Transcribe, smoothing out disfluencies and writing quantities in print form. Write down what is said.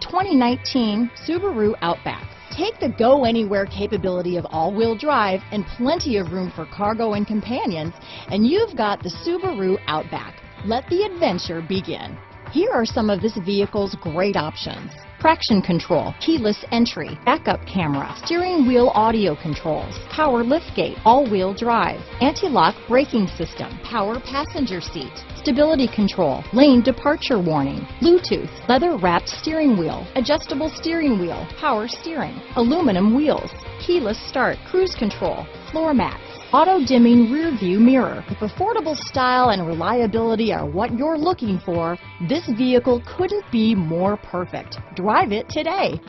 2019 Subaru Outback. Take the go-anywhere capability of all-wheel drive and plenty of room for cargo and companions, and you've got the Subaru Outback. Let the adventure begin. Here are some of this vehicle's great options: traction control, keyless entry, backup camera, steering wheel audio controls, power liftgate, all-wheel drive, anti-lock braking system, power passenger seat, stability control, lane departure warning, Bluetooth, leather-wrapped steering wheel, adjustable steering wheel, power steering, aluminum wheels, keyless start, cruise control, floor mats, auto-dimming rear view mirror. If affordable style and reliability are what you're looking for, this vehicle couldn't be more perfect. Drive it today.